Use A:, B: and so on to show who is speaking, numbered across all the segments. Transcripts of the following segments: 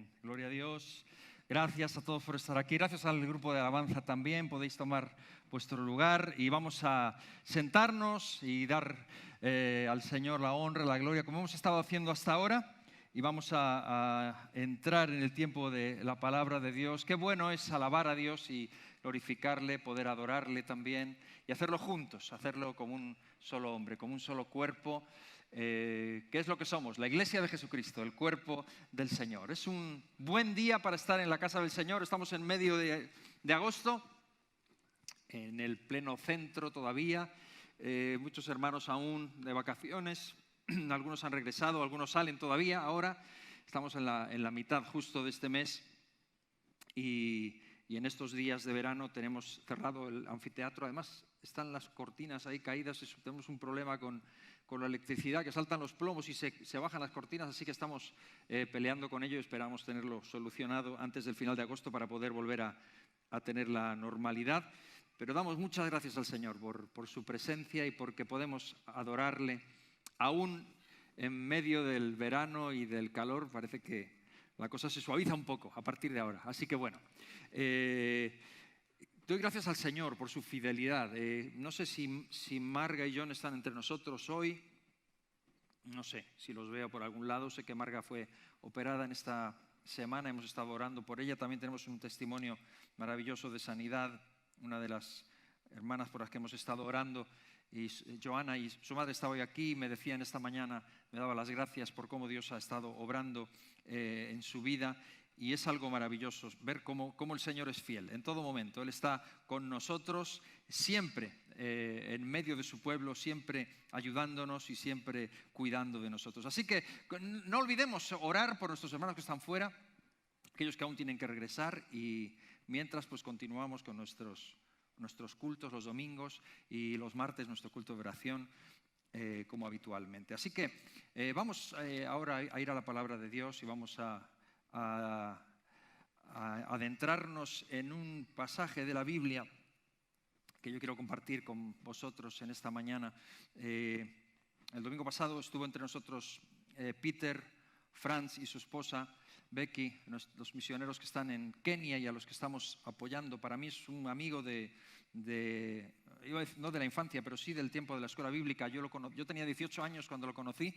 A: Amén. Gloria a Dios. Gracias a todos por estar aquí. Gracias al grupo de alabanza también. Podéis tomar vuestro lugar y vamos a sentarnos y dar al Señor la honra, la gloria, como hemos estado haciendo hasta ahora. Y vamos a entrar en el tiempo de la palabra de Dios. Qué bueno es alabar a Dios y glorificarle, poder adorarle también y hacerlo juntos, hacerlo como un solo hombre, como un solo cuerpo. ¿Qué es lo que somos? La Iglesia de Jesucristo, el cuerpo del Señor. Es un buen día para estar en la casa del Señor. Estamos en medio de agosto, en el pleno centro todavía. Muchos hermanos aún de vacaciones. Algunos han regresado, algunos salen todavía ahora. Estamos en la mitad justo de este mes y en estos días de verano tenemos cerrado el anfiteatro. Además, están las cortinas ahí caídas. Tenemos un problema con la electricidad, que saltan los plomos y se bajan las cortinas, así que estamos peleando con ello y esperamos tenerlo solucionado antes del final de agosto para poder volver a tener la normalidad. Pero damos muchas gracias al Señor por su presencia y porque podemos adorarle aún en medio del verano y del calor. Parece que la cosa se suaviza un poco a partir de ahora. Así que bueno, doy gracias al Señor por su fidelidad. No sé si Marga y John están entre nosotros hoy. No sé si los veo por algún lado. Sé que Marga fue operada en esta semana. Hemos estado orando por ella. También tenemos un testimonio maravilloso de sanidad. Una de las hermanas por las que hemos estado orando, y Joana, y su madre estaba hoy aquí, me decía en esta mañana, me daba las gracias por cómo Dios ha estado obrando en su vida. Y es algo maravilloso ver cómo el Señor es fiel en todo momento. Él está con nosotros siempre, en medio de su pueblo, siempre ayudándonos y siempre cuidando de nosotros. Así que no olvidemos orar por nuestros hermanos que están fuera, aquellos que aún tienen que regresar, y mientras pues continuamos con nuestros cultos los domingos y los martes nuestro culto de oración como habitualmente. Así que vamos ahora a ir a la palabra de Dios y vamos a adentrarnos en un pasaje de la Biblia que yo quiero compartir con vosotros en esta mañana. El domingo pasado estuvo entre nosotros Peter, Franz y su esposa Becky, los misioneros que están en Kenia y a los que estamos apoyando. Para mí es un amigo iba a decir, no de la infancia, pero sí del tiempo de la escuela bíblica. Yo tenía 18 años cuando lo conocí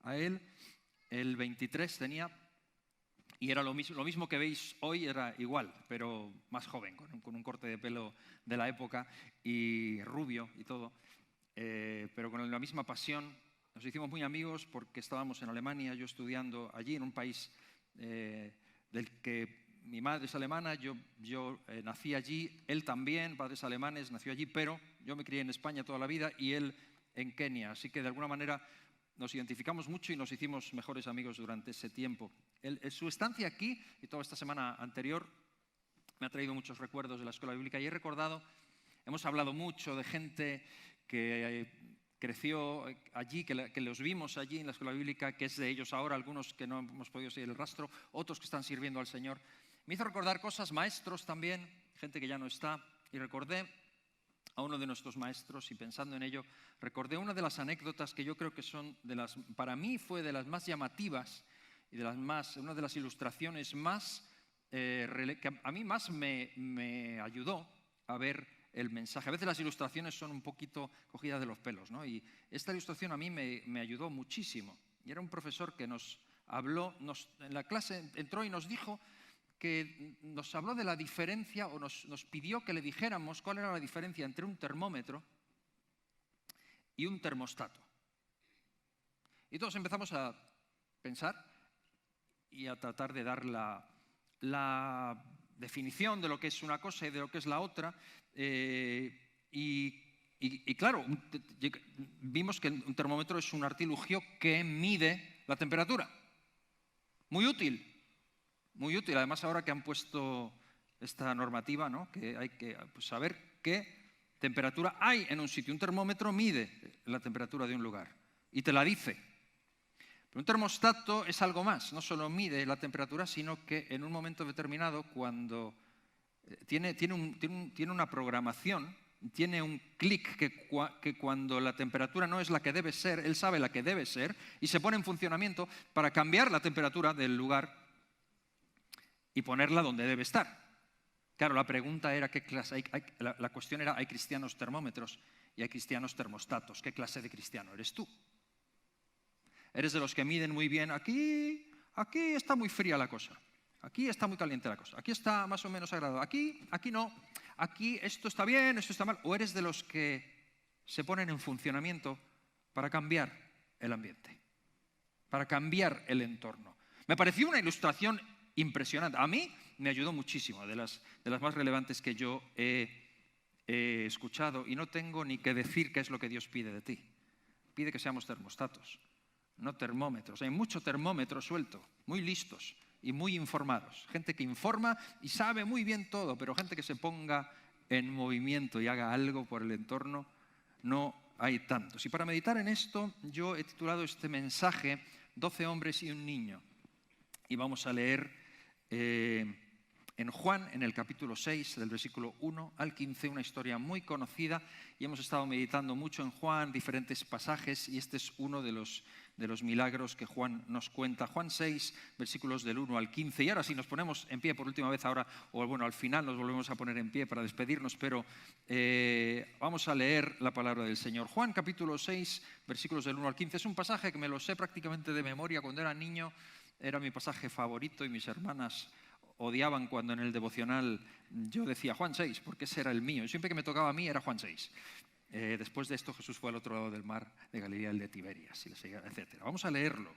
A: a él, el 23 tenía. Y era lo mismo que veis hoy, era igual, pero más joven, con un corte de pelo de la época y rubio y todo, pero con la misma pasión. Nos hicimos muy amigos porque estábamos en Alemania, yo estudiando allí, en un país del que mi madre es alemana, yo nací allí, él también, padres alemanes, nació allí, pero yo me crié en España toda la vida y él en Kenia, así que de alguna manera nos identificamos mucho y nos hicimos mejores amigos durante ese tiempo. Su estancia aquí y toda esta semana anterior me ha traído muchos recuerdos de la escuela bíblica y he recordado, hemos hablado mucho de gente que creció allí, que los vimos allí en la escuela bíblica, que es de ellos ahora, algunos que no hemos podido seguir el rastro, otros que están sirviendo al Señor. Me hizo recordar cosas, maestros también, gente que ya no está, y recordé a uno de nuestros maestros y pensando en ello, recordé una de las anécdotas que yo creo que son para mí fue de las más llamativas y una de las ilustraciones más, que a mí más me ayudó a ver el mensaje. A veces las ilustraciones son un poquito cogidas de los pelos, ¿no? Y esta ilustración a mí me ayudó muchísimo. Y era un profesor que nos habló, en la clase entró y nos dijo que nos habló de la diferencia, o nos pidió que le dijéramos cuál era la diferencia entre un termómetro y un termostato. Y todos empezamos a pensar y a tratar de dar la definición de lo que es una cosa y de lo que es la otra. Y claro, vimos que un termómetro es un artilugio que mide la temperatura. Muy útil. Muy útil, además ahora que han puesto esta normativa, ¿no? Que hay que saber qué temperatura hay en un sitio. Un termómetro mide la temperatura de un lugar y te la dice. Pero un termostato es algo más, no solo mide la temperatura, sino que en un momento determinado, cuando tiene una programación, tiene un clic que cuando la temperatura no es la que debe ser, él sabe la que debe ser y se pone en funcionamiento para cambiar la temperatura del lugar y ponerla donde debe estar. Claro, la pregunta era qué clase, la cuestión era, ¿hay cristianos termómetros y hay cristianos termostatos? ¿Qué clase de cristiano eres tú? ¿Eres de los que miden muy bien? Aquí está muy fría la cosa. Aquí está muy caliente la cosa. Aquí está más o menos agradable. Aquí no. Aquí esto está bien, esto está mal. ¿O eres de los que se ponen en funcionamiento para cambiar el ambiente, para cambiar el entorno? Me pareció una ilustración impresionante. A mí me ayudó muchísimo, de las más relevantes que yo he escuchado, y no tengo ni que decir qué es lo que Dios pide de ti. Pide que seamos termostatos, no termómetros. Hay mucho termómetro suelto, muy listos y muy informados. Gente que informa y sabe muy bien todo, pero gente que se ponga en movimiento y haga algo por el entorno, no hay tantos. Y para meditar en esto, yo he titulado este mensaje 12 hombres y un niño. Y vamos a leer en Juan, en el capítulo 6, del versículo 1 al 15, una historia muy conocida, y hemos estado meditando mucho en Juan, diferentes pasajes, y este es uno de los milagros que Juan nos cuenta. Juan 6, versículos del 1 al 15, y ahora si nos ponemos en pie por última vez ahora, o bueno, al final nos volvemos a poner en pie para despedirnos, pero vamos a leer la palabra del Señor. Juan capítulo 6, versículos del 1 al 15, es un pasaje que me lo sé prácticamente de memoria. Cuando era niño era mi pasaje favorito y mis hermanas odiaban cuando en el devocional yo decía Juan 6, porque ese era el mío. Y siempre que me tocaba a mí era Juan 6. Después de esto Jesús fue al otro lado del mar de Galilea, el de Tiberias, etc. Vamos a leerlo.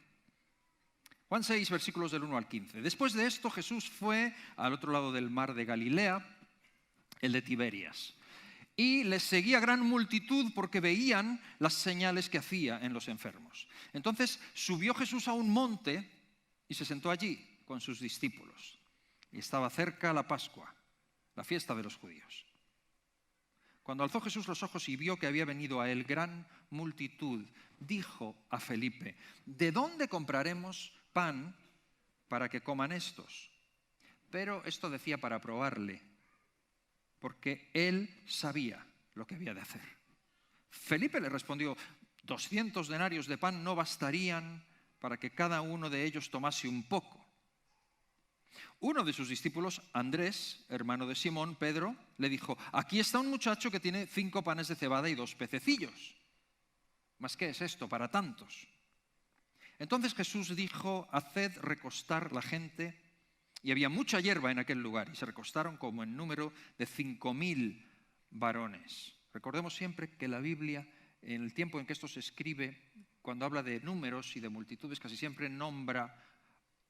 A: Juan 6, versículos del 1 al 15. Después de esto Jesús fue al otro lado del mar de Galilea, el de Tiberias. Y les seguía gran multitud porque veían las señales que hacía en los enfermos. Entonces subió Jesús a un monte y se sentó allí con sus discípulos. Y estaba cerca la Pascua, la fiesta de los judíos. Cuando alzó Jesús los ojos y vio que había venido a él gran multitud, dijo a Felipe: ¿de dónde compraremos pan para que coman estos? Pero esto decía para probarle, porque él sabía lo que había de hacer. Felipe le respondió: 200 denarios de pan no bastarían para que cada uno de ellos tomase un poco. Uno de sus discípulos, Andrés, hermano de Simón, Pedro, le dijo: aquí está un muchacho que tiene 5 panes de cebada y 2 pececillos. ¿Mas qué es esto para tantos? Entonces Jesús dijo: haced recostar la gente. Y había mucha hierba en aquel lugar, y se recostaron como en número de 5.000 varones. Recordemos siempre que la Biblia, en el tiempo en que esto se escribe, cuando habla de números y de multitudes, casi siempre nombra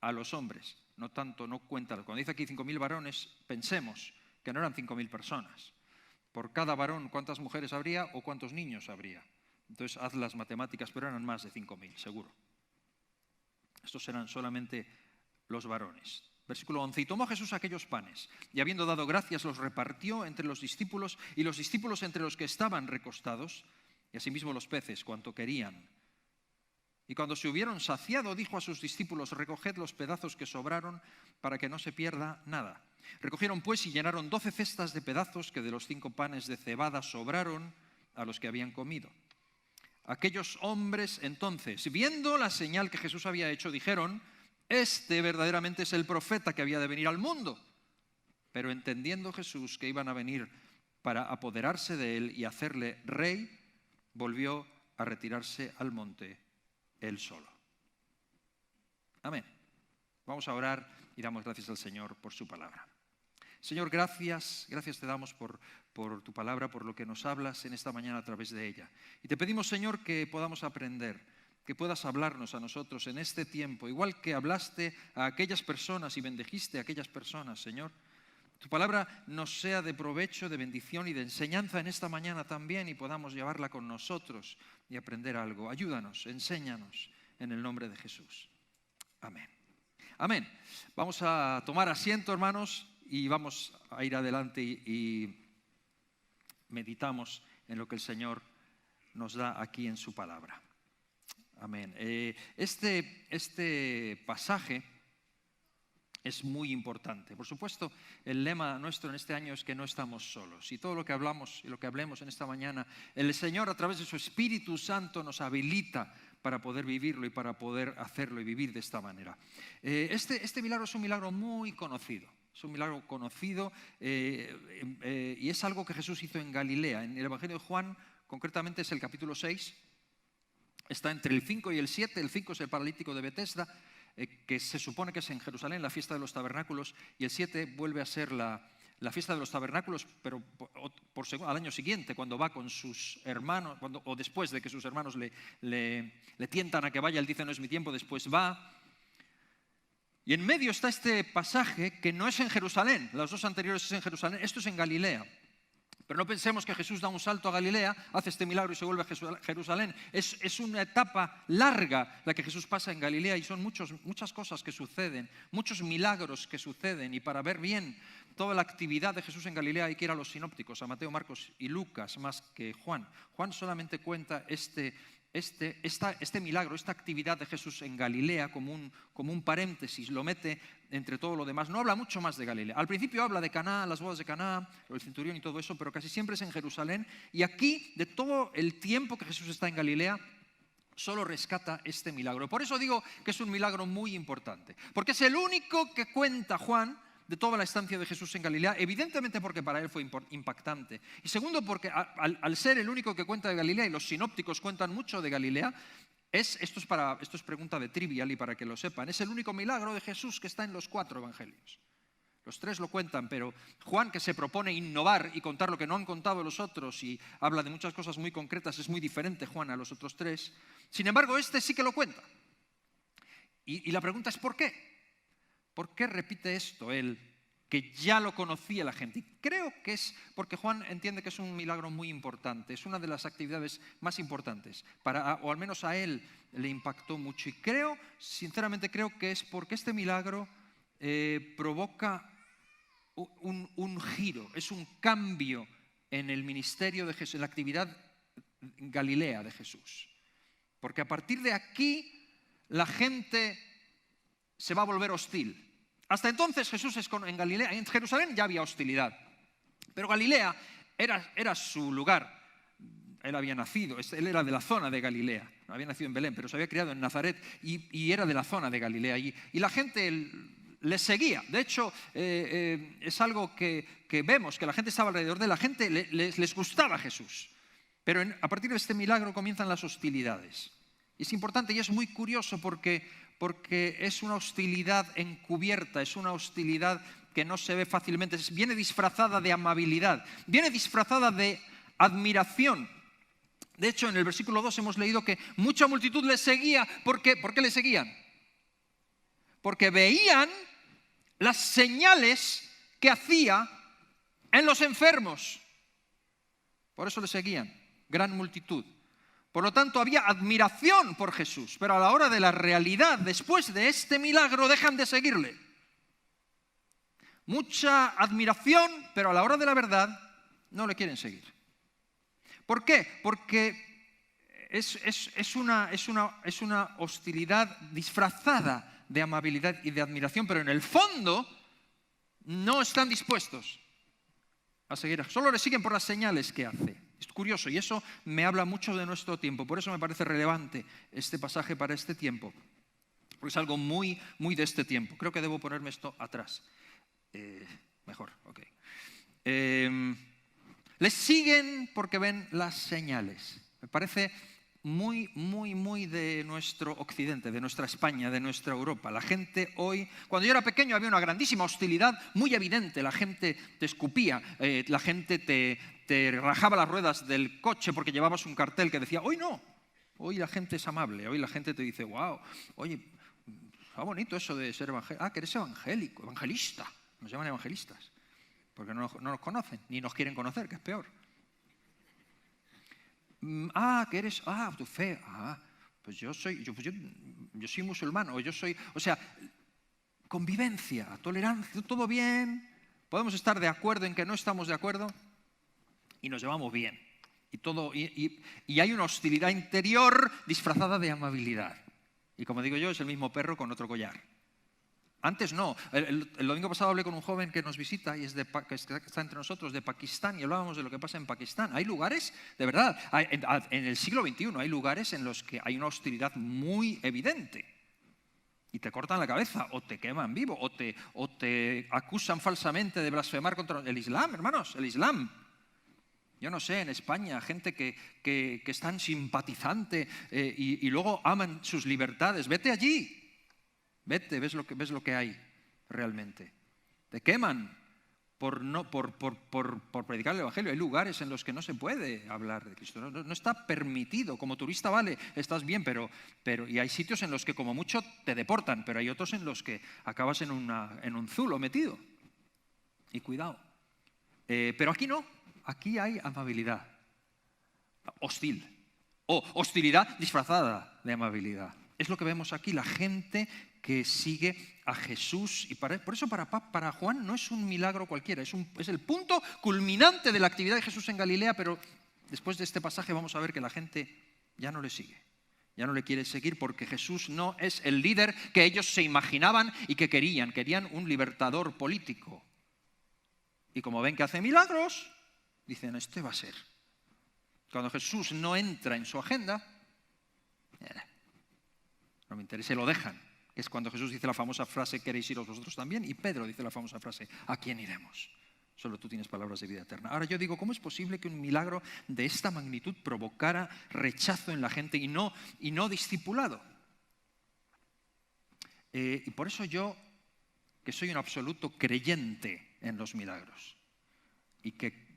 A: a los hombres, no cuenta. Cuando dice aquí 5.000 varones, pensemos que no eran 5.000 personas. Por cada varón, ¿cuántas mujeres habría o cuántos niños habría? Entonces haz las matemáticas, pero eran más de 5.000, seguro. Estos eran solamente los varones. Versículo 11, y tomó Jesús aquellos panes, y habiendo dado gracias los repartió entre los discípulos, y los discípulos entre los que estaban recostados, y asimismo los peces, cuanto querían. Y cuando se hubieron saciado, dijo a sus discípulos: recoged los pedazos que sobraron para que no se pierda nada. Recogieron pues y llenaron 12 cestas de pedazos que de los 5 panes de cebada sobraron a los que habían comido. Aquellos hombres entonces, viendo la señal que Jesús había hecho, dijeron: este verdaderamente es el profeta que había de venir al mundo. Pero entendiendo Jesús que iban a venir para apoderarse de él y hacerle rey, volvió a retirarse al monte él solo. Amén. Vamos a orar y damos gracias al Señor por su palabra. Señor, gracias te damos por tu palabra, por lo que nos hablas en esta mañana a través de ella. Y te pedimos, Señor, que podamos aprender, que puedas hablarnos a nosotros en este tiempo, igual que hablaste a aquellas personas y bendijiste a aquellas personas, Señor. Tu palabra nos sea de provecho, de bendición y de enseñanza en esta mañana también, y podamos llevarla con nosotros y aprender algo. Ayúdanos, enséñanos en el nombre de Jesús. Amén. Amén. Vamos a tomar asiento, hermanos, y vamos a ir adelante y meditamos en lo que el Señor nos da aquí en su palabra. Amén. Este pasaje es muy importante. Por supuesto, el lema nuestro en este año es que no estamos solos. Y todo lo que hablamos y lo que hablemos en esta mañana, el Señor a través de su Espíritu Santo nos habilita para poder vivirlo y para poder hacerlo y vivir de esta manera. Este milagro es un milagro muy conocido. Es un milagro conocido y es algo que Jesús hizo en Galilea. En el Evangelio de Juan, concretamente es el capítulo 6, está entre el 5 y el 7. El 5 es el paralítico de Betesda, que se supone que es en Jerusalén, la fiesta de los tabernáculos, y el 7 vuelve a ser la fiesta de los tabernáculos, pero al año siguiente, cuando va con sus hermanos, o después de que sus hermanos le tientan a que vaya, él dice: no es mi tiempo, después va. Y en medio está este pasaje que no es en Jerusalén, los dos anteriores es en Jerusalén, esto es en Galilea. Pero no pensemos que Jesús da un salto a Galilea, hace este milagro y se vuelve a Jerusalén. Es una etapa larga la que Jesús pasa en Galilea y son muchas cosas que suceden, muchos milagros que suceden. Y para ver bien toda la actividad de Jesús en Galilea hay que ir a los sinópticos, a Mateo, Marcos y Lucas, más que Juan. Juan solamente cuenta este milagro, esta actividad de Jesús en Galilea como un paréntesis, lo mete entre todo lo demás. No habla mucho más de Galilea. Al principio habla de Caná, las bodas de Caná, el centurión y todo eso, pero casi siempre es en Jerusalén. Y aquí, de todo el tiempo que Jesús está en Galilea, solo rescata este milagro. Por eso digo que es un milagro muy importante, porque es el único que cuenta Juan de toda la estancia de Jesús en Galilea, evidentemente porque para él fue impactante. Y segundo, porque al ser el único que cuenta de Galilea, y los sinópticos cuentan mucho de Galilea, esto es pregunta de trivial y para que lo sepan, es el único milagro de Jesús que está en los 4 evangelios. Los 3 lo cuentan, pero Juan, que se propone innovar y contar lo que no han contado los otros y habla de muchas cosas muy concretas, es muy diferente Juan a los otros 3. Sin embargo, este sí que lo cuenta. Y la pregunta es ¿por qué? ¿Por qué repite esto él, que ya lo conocía la gente? Y creo que es porque Juan entiende que es un milagro muy importante, es una de las actividades más importantes, o al menos a él le impactó mucho. Y sinceramente creo que es porque este milagro provoca un giro, es un cambio en el ministerio de Jesús, en la actividad Galilea de Jesús. Porque a partir de aquí la gente se va a volver hostil. Hasta entonces Jesús en Galilea, en Jerusalén ya había hostilidad, pero Galilea era su lugar. Él había nacido, él era de la zona de Galilea, no había nacido en Belén, pero se había criado en Nazaret y era de la zona de Galilea. Y la gente le seguía. De hecho, es algo que vemos, que la gente estaba alrededor de la gente, les gustaba Jesús. Pero a partir de este milagro comienzan las hostilidades. Y es importante y es muy curioso porque es una hostilidad encubierta, es una hostilidad que no se ve fácilmente, viene disfrazada de amabilidad, viene disfrazada de admiración. De hecho, en el versículo 2 hemos leído que mucha multitud le seguía. ¿Por qué le seguían? Porque veían las señales que hacía en los enfermos. Por eso le seguían, gran multitud. Por lo tanto, había admiración por Jesús, pero a la hora de la realidad, después de este milagro, dejan de seguirle. Mucha admiración, pero a la hora de la verdad, no le quieren seguir. ¿Por qué? Porque es una hostilidad disfrazada de amabilidad y de admiración, pero en el fondo no están dispuestos a seguir. Solo le siguen por las señales que hace. Es curioso y eso me habla mucho de nuestro tiempo. Por eso me parece relevante este pasaje para este tiempo. Porque es algo muy, muy de este tiempo. Creo que debo ponerme esto atrás. Mejor, ok. Les siguen porque ven las señales. Me parece muy, muy, muy de nuestro occidente, de nuestra España, de nuestra Europa. La gente hoy, cuando yo era pequeño había una grandísima hostilidad muy evidente. La gente te escupía, la gente te rajaba las ruedas del coche porque llevabas un cartel que decía, hoy no, hoy la gente es amable, hoy la gente te dice, wow, oye, está bonito eso de ser evangélico. Ah, que eres evangélico, evangelista. Nos llaman evangelistas, porque no nos conocen, ni nos quieren conocer, que es peor. Ah, que eres, tu fe, pues yo soy musulmán, o sea, convivencia, tolerancia, todo bien, podemos estar de acuerdo en que no estamos de acuerdo y nos llevamos bien. Y hay una hostilidad interior disfrazada de amabilidad. Y como digo yo, es el mismo perro con otro collar. Antes no. El domingo pasado hablé con un joven que nos visita y que está entre nosotros, de Pakistán, y hablábamos de lo que pasa en Pakistán. Hay lugares, de verdad, en el siglo XXI hay lugares en los que hay una hostilidad muy evidente. Y te cortan la cabeza, o te queman vivo, o te acusan falsamente de blasfemar contra el Islam, hermanos, el Islam. Yo no sé, en España, gente que es tan simpatizante y luego aman sus libertades. Vete allí, vete, ves lo que hay realmente. Te queman por predicar el Evangelio. Hay lugares en los que no se puede hablar de Cristo. No está permitido. Como turista, vale, estás bien, pero y hay sitios en los que como mucho te deportan, pero hay otros en los que acabas en un zulo metido. Y cuidado. Pero aquí no. Aquí hay amabilidad. Hostil. O hostilidad disfrazada de amabilidad. Es lo que vemos aquí, la gente que sigue a Jesús. Y por eso para Juan no es un milagro cualquiera, es el punto culminante de la actividad de Jesús en Galilea, pero después de este pasaje vamos a ver que la gente ya no le sigue, ya no le quiere seguir porque Jesús no es el líder que ellos se imaginaban y que querían un libertador político. Y como ven que hace milagros, dicen, este va a ser. Cuando Jesús no entra en su agenda, no me interesa, lo dejan. Que es cuando Jesús dice la famosa frase, ¿queréis iros vosotros también? Y Pedro dice la famosa frase, ¿a quién iremos? Solo tú tienes palabras de vida eterna. Ahora yo digo, ¿cómo es posible que un milagro de esta magnitud provocara rechazo en la gente y no discipulado? Y por eso yo, que soy un absoluto creyente en los milagros, y que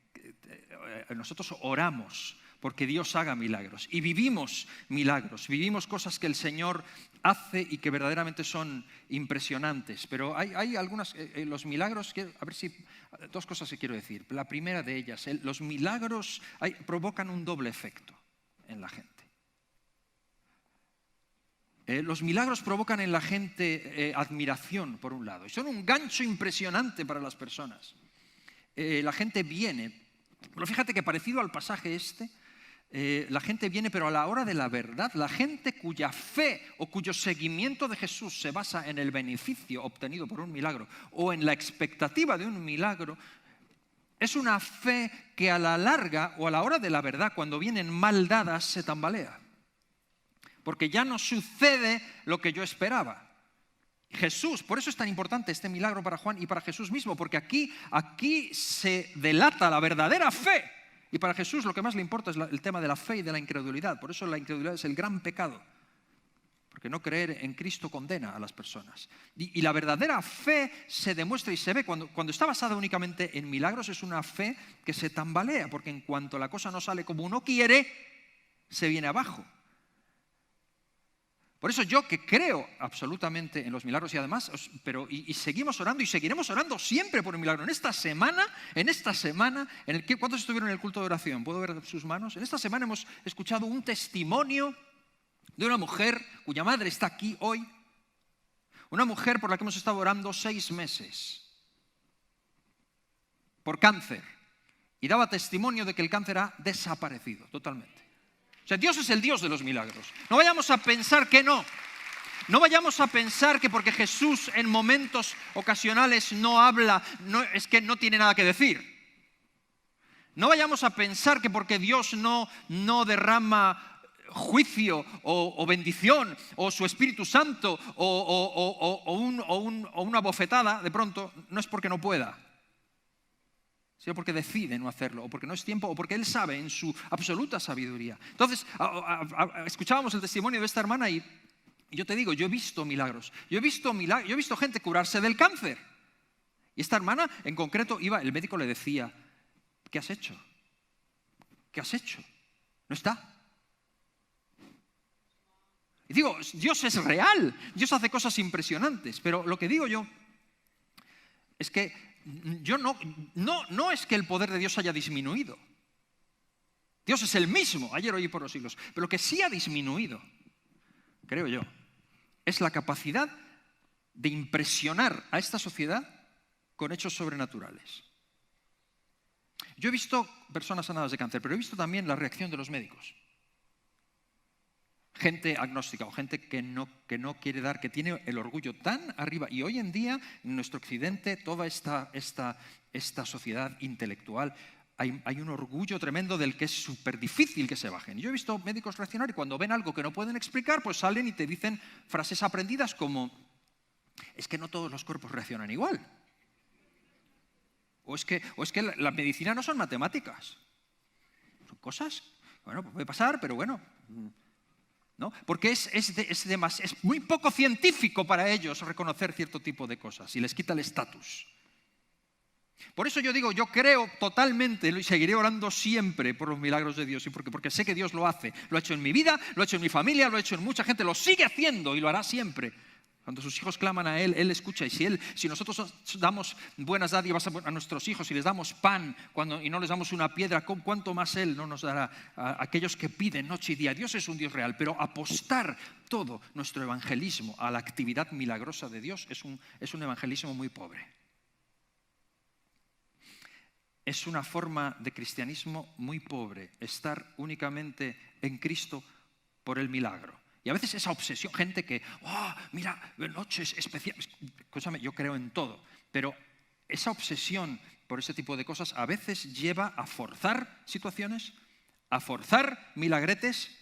A: nosotros oramos porque Dios haga milagros, y vivimos milagros, vivimos cosas que el Señor hace y que verdaderamente son impresionantes. Pero hay algunas, los milagros, dos cosas que quiero decir. La primera de ellas, los milagros provocan un doble efecto en la gente. Los milagros provocan en la gente admiración, por un lado, y son un gancho impresionante para las personas. La gente viene, pero fíjate que parecido al pasaje la gente viene, pero a la hora de la verdad, la gente cuya fe o cuyo seguimiento de Jesús se basa en el beneficio obtenido por un milagro o en la expectativa de un milagro, es una fe que a la larga o a la hora de la verdad, cuando vienen mal dadas, se tambalea. Porque ya no sucede lo que yo esperaba. Jesús, por eso es tan importante este milagro para Juan y para Jesús mismo, porque aquí se delata la verdadera fe. Y para Jesús lo que más le importa es el tema de la fe y de la incredulidad. Por eso la incredulidad es el gran pecado. Porque no creer en Cristo condena a las personas. Y la verdadera fe se demuestra y se ve cuando está basada únicamente en milagros. Es una fe que se tambalea, porque en cuanto la cosa no sale como uno quiere, se viene abajo. Por eso yo que creo absolutamente en los milagros y además, y seguimos orando y seguiremos orando siempre por un milagro. En esta semana, ¿cuántos estuvieron en el culto de oración? ¿Puedo ver sus manos? En esta semana hemos escuchado un testimonio de una mujer cuya madre está aquí hoy. Una mujer por la que hemos estado orando 6 meses. Por cáncer. Y daba testimonio de que el cáncer ha desaparecido totalmente. O sea, Dios es el Dios de los milagros. No vayamos a pensar que no. No vayamos a pensar que porque Jesús en momentos ocasionales no habla, es que no tiene nada que decir. No vayamos a pensar que porque Dios no derrama juicio o bendición o su Espíritu Santo o una bofetada de pronto, no es porque no pueda. Sino porque decide no hacerlo, o porque no es tiempo, o porque Él sabe en su absoluta sabiduría. Entonces, escuchábamos el testimonio de esta hermana y yo te digo, yo he visto milagros. Yo he visto gente curarse del cáncer. Y esta hermana, en concreto, el médico le decía, ¿qué has hecho? ¿Qué has hecho? No está. Y digo, Dios es real, Dios hace cosas impresionantes, pero lo que digo yo es que no es que el poder de Dios haya disminuido. Dios es el mismo, ayer, hoy y por los siglos. Pero lo que sí ha disminuido, creo yo, es la capacidad de impresionar a esta sociedad con hechos sobrenaturales. Yo he visto personas sanadas de cáncer, pero he visto también la reacción de los médicos. gente agnóstica o gente que no quiere dar, que tiene el orgullo tan arriba. Y hoy en día, en nuestro occidente, toda esta sociedad intelectual, hay un orgullo tremendo del que es súper difícil que se bajen. Yo he visto médicos reaccionar y cuando ven algo que no pueden explicar, pues salen y te dicen frases aprendidas como: es que no todos los cuerpos reaccionan igual. O es que la medicina no son matemáticas. Son cosas, bueno, pues puede pasar, pero bueno, ¿no? Porque es muy poco científico para ellos reconocer cierto tipo de cosas y les quita el estatus. Por eso yo digo, yo creo totalmente y seguiré orando siempre por los milagros de Dios, y porque sé que Dios lo hace. Lo ha hecho en mi vida, lo ha hecho en mi familia, lo ha hecho en mucha gente, lo sigue haciendo y lo hará siempre. Cuando sus hijos claman a Él, Él escucha. Y si nosotros damos buenas dádivas a nuestros hijos y les damos pan y no les damos una piedra, ¿cuánto más Él no nos dará a aquellos que piden noche y día? Dios es un Dios real, pero apostar todo nuestro evangelismo a la actividad milagrosa de Dios es un evangelismo muy pobre. Es una forma de cristianismo muy pobre, estar únicamente en Cristo por el milagro. Y a veces esa obsesión, gente que, mira, noches especiales, escúchame, yo creo en todo, pero esa obsesión por ese tipo de cosas a veces lleva a forzar situaciones, a forzar milagretes,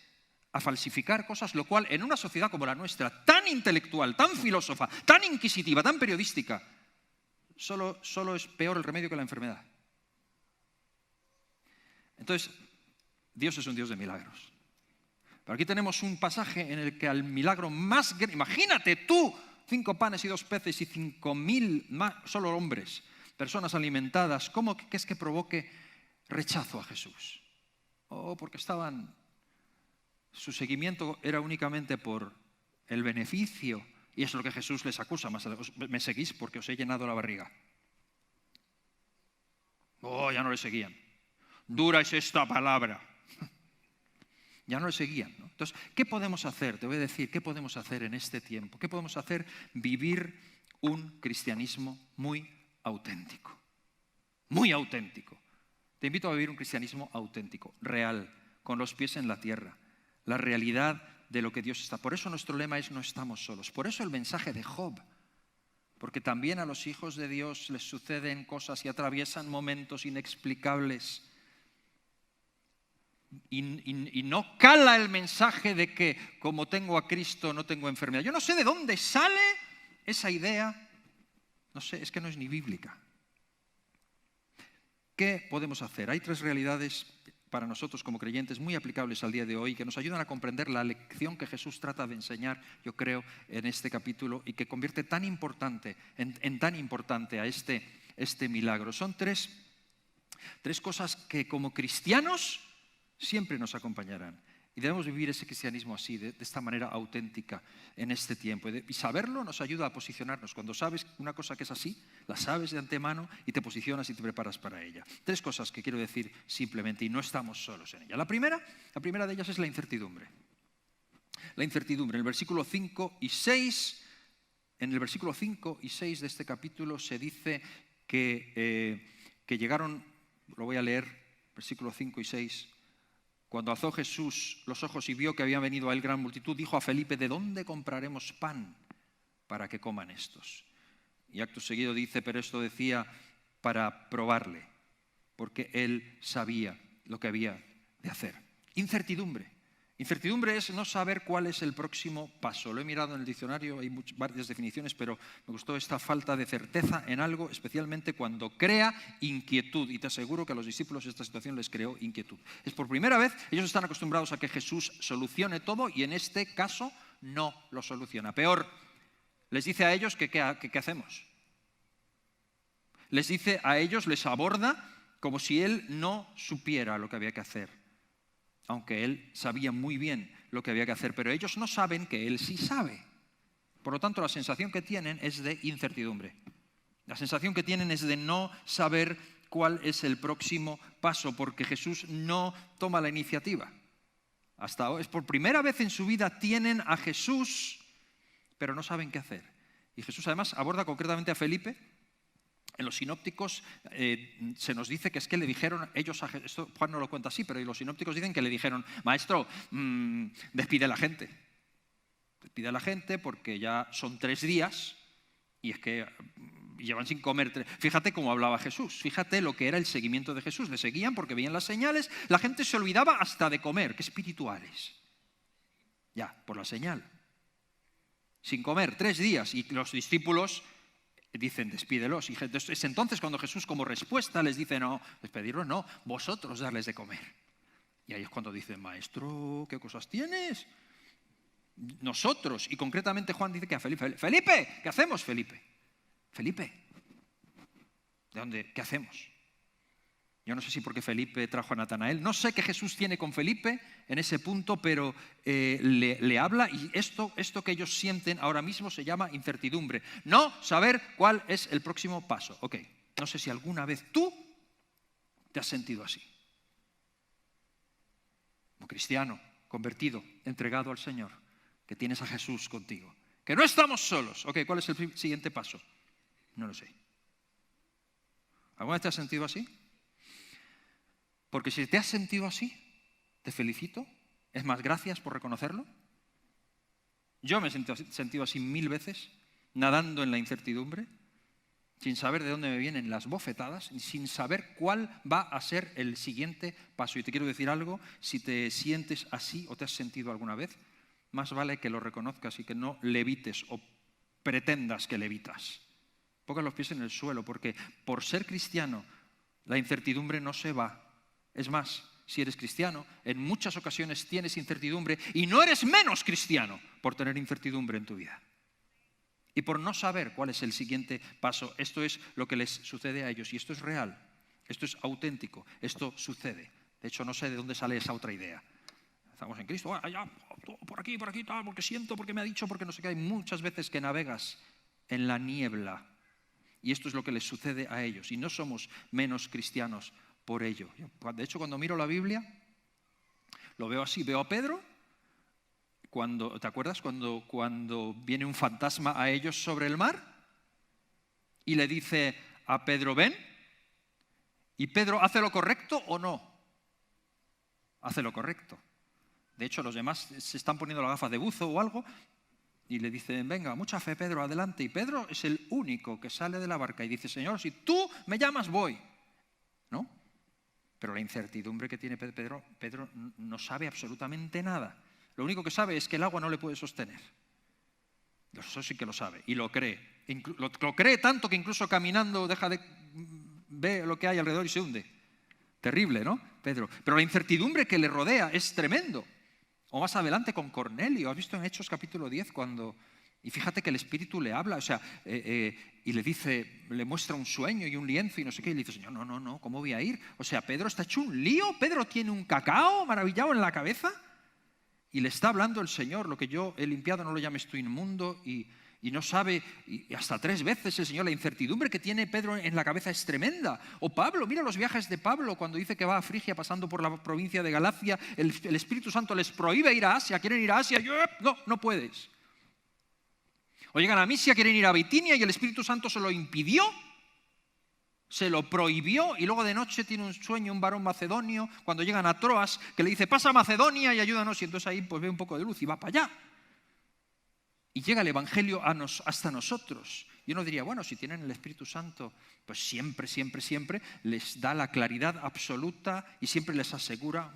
A: a falsificar cosas, lo cual en una sociedad como la nuestra, tan intelectual, tan filósofa, tan inquisitiva, tan periodística, solo es peor el remedio que la enfermedad. Entonces, Dios es un Dios de milagros. Pero aquí tenemos un pasaje en el que al milagro más grande, imagínate tú, 5 panes y 2 peces y 5.000 solo hombres, personas alimentadas, ¿qué es que provoque rechazo a Jesús? Porque su seguimiento era únicamente por el beneficio, y es lo que Jesús les acusa más. Me seguís porque os he llenado la barriga. Ya no le seguían. Dura es esta palabra. Ya no le seguían, ¿no? Entonces, ¿qué podemos hacer? Te voy a decir, ¿qué podemos hacer en este tiempo? ¿Qué podemos hacer? Vivir un cristianismo muy auténtico. Muy auténtico. Te invito a vivir un cristianismo auténtico, real, con los pies en la tierra. La realidad de lo que Dios está. Por eso nuestro lema es: no estamos solos. Por eso el mensaje de Job. Porque también a los hijos de Dios les suceden cosas y atraviesan momentos inexplicables. Y no cala el mensaje de que como tengo a Cristo no tengo enfermedad. Yo no sé de dónde sale esa idea, no sé, es que no es ni bíblica. ¿Qué podemos hacer? Hay 3 realidades para nosotros como creyentes muy aplicables al día de hoy que nos ayudan a comprender la lección que Jesús trata de enseñar, yo creo, en este capítulo, y que convierte tan importante a este milagro. Son tres cosas que como cristianos siempre nos acompañarán. Y debemos vivir ese cristianismo así, de esta manera auténtica en este tiempo. Y saberlo nos ayuda a posicionarnos. Cuando sabes una cosa que es así, la sabes de antemano y te posicionas y te preparas para ella. 3 cosas que quiero decir simplemente, y no estamos solos en ella. La primera de ellas es la incertidumbre. La incertidumbre. En el versículo 5 y 6, de este capítulo se dice que llegaron, lo voy a leer, versículo 5 y 6. Cuando alzó Jesús los ojos y vio que había venido a él gran multitud, dijo a Felipe: ¿de dónde compraremos pan para que coman estos? Y acto seguido dice: pero esto decía para probarle, porque él sabía lo que había de hacer. Incertidumbre. Incertidumbre es no saber cuál es el próximo paso. Lo he mirado en el diccionario, hay varias definiciones, pero me gustó esta falta de certeza en algo, especialmente cuando crea inquietud. Y te aseguro que a los discípulos esta situación les creó inquietud. Es por primera vez, ellos están acostumbrados a que Jesús solucione todo y en este caso no lo soluciona. Peor, les dice a ellos que ¿qué hacemos? Les dice a ellos, les aborda como si él no supiera lo que había que hacer. Aunque él sabía muy bien lo que había que hacer, pero ellos no saben que él sí sabe. Por lo tanto, la sensación que tienen es de incertidumbre. La sensación que tienen es de no saber cuál es el próximo paso, porque Jesús no toma la iniciativa. Hasta hoy, es por primera vez en su vida tienen a Jesús, pero no saben qué hacer. Y Jesús además aborda concretamente a Felipe En los sinópticos se nos dice que es que le dijeron ellos a Jesús, esto Juan no lo cuenta así, pero los sinópticos dicen que le dijeron, maestro, despide a la gente. Despide a la gente porque ya son 3 días y es que llevan sin comer. Fíjate cómo hablaba Jesús, fíjate lo que era el seguimiento de Jesús. Le seguían porque veían las señales, la gente se olvidaba hasta de comer, qué espirituales. Ya, por la señal. Sin comer 3 días y los discípulos dicen, despídelos. Y es entonces cuando Jesús como respuesta les dice, no, despedirlos no, vosotros darles de comer. Y ahí es cuando dicen, maestro, ¿qué cosas tienes? Nosotros, y concretamente Juan dice que a Felipe, Felipe, ¿qué hacemos, Felipe? Felipe, ¿de dónde? ¿Qué hacemos? Yo no sé si porque Felipe trajo a Natanael, no sé qué Jesús tiene con Felipe en ese punto, pero le habla y esto que ellos sienten ahora mismo se llama incertidumbre. No saber cuál es el próximo paso. Ok, no sé si alguna vez tú te has sentido así. Como cristiano, convertido, entregado al Señor, que tienes a Jesús contigo, que no estamos solos. Ok, ¿cuál es el siguiente paso? No lo sé. ¿Alguna vez te has sentido así? Porque si te has sentido así, te felicito. Es más, gracias por reconocerlo. Yo me he sentido así 1000 veces, nadando en la incertidumbre, sin saber de dónde me vienen las bofetadas, sin saber cuál va a ser el siguiente paso. Y te quiero decir algo, si te sientes así o te has sentido alguna vez, más vale que lo reconozcas y que no levites o pretendas que levitas. Pongan los pies en el suelo, porque por ser cristiano, la incertidumbre no se va. Es más, si eres cristiano, en muchas ocasiones tienes incertidumbre y no eres menos cristiano por tener incertidumbre en tu vida. Y por no saber cuál es el siguiente paso. Esto es lo que les sucede a ellos y esto es real, esto es auténtico, esto sucede. De hecho, no sé de dónde sale esa otra idea. Estamos en Cristo, allá, por aquí, tal, porque siento, porque me ha dicho, porque no sé qué. Hay muchas veces que navegas en la niebla y esto es lo que les sucede a ellos y no somos menos cristianos por ello. De hecho, cuando miro la Biblia, lo veo así, veo a Pedro, ¿te acuerdas cuando viene un fantasma a ellos sobre el mar? Y le dice a Pedro, ven, y Pedro, ¿hace lo correcto o no? Hace lo correcto. De hecho, los demás se están poniendo las gafas de buzo o algo, y le dicen, venga, mucha fe, Pedro, adelante. Y Pedro es el único que sale de la barca y dice, Señor, si tú me llamas, voy. ¿No? Pero la incertidumbre que tiene Pedro no sabe absolutamente nada. Lo único que sabe es que el agua no le puede sostener. Eso sí que lo sabe y lo cree. Lo cree tanto que incluso caminando ve lo que hay alrededor y se hunde. Terrible, ¿no, Pedro? Pero la incertidumbre que le rodea es tremendo. O más adelante con Cornelio, ¿has visto en Hechos capítulo 10 cuando... Y fíjate que el Espíritu le habla, o sea, y le dice, le muestra un sueño y un lienzo y no sé qué, y le dice, Señor, no, ¿cómo voy a ir? O sea, Pedro está hecho un lío, Pedro tiene un cacao maravillado en la cabeza y le está hablando el Señor, lo que yo he limpiado no lo llames tú inmundo y no sabe, y hasta 3 veces el Señor, la incertidumbre que tiene Pedro en la cabeza es tremenda. O Pablo, mira los viajes de Pablo cuando dice que va a Frigia pasando por la provincia de Galacia, el Espíritu Santo les prohíbe ir a Asia, quieren ir a Asia, no puedes. O llegan a Misia, quieren ir a Bitinia y el Espíritu Santo se lo impidió, se lo prohibió y luego de noche tiene un sueño un varón macedonio cuando llegan a Troas que le dice pasa a Macedonia y ayúdanos y entonces ahí pues ve un poco de luz y va para allá. Y llega el Evangelio hasta nosotros. Y uno diría, bueno, si tienen el Espíritu Santo, pues siempre les da la claridad absoluta y siempre les asegura,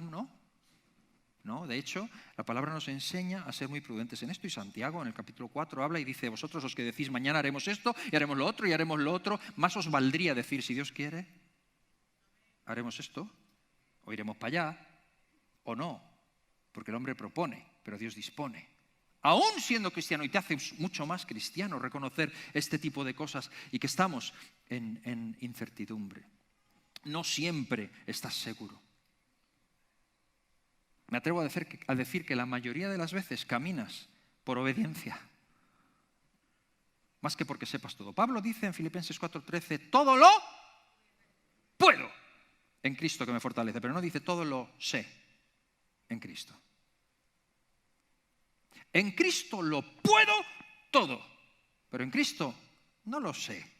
A: No, de hecho, la palabra nos enseña a ser muy prudentes en esto y Santiago en el capítulo 4 habla y dice, vosotros los que decís mañana haremos esto y haremos lo otro y haremos lo otro, más os valdría decir, si Dios quiere, haremos esto o iremos para allá o no, porque el hombre propone, pero Dios dispone. Aún siendo cristiano, y te hace mucho más cristiano reconocer este tipo de cosas y que estamos en incertidumbre. No siempre estás seguro. Me atrevo a decir que la mayoría de las veces caminas por obediencia, más que porque sepas todo. Pablo dice en Filipenses 4:13, todo lo puedo en Cristo que me fortalece, pero no dice todo lo sé en Cristo. En Cristo lo puedo todo, pero en Cristo no lo sé.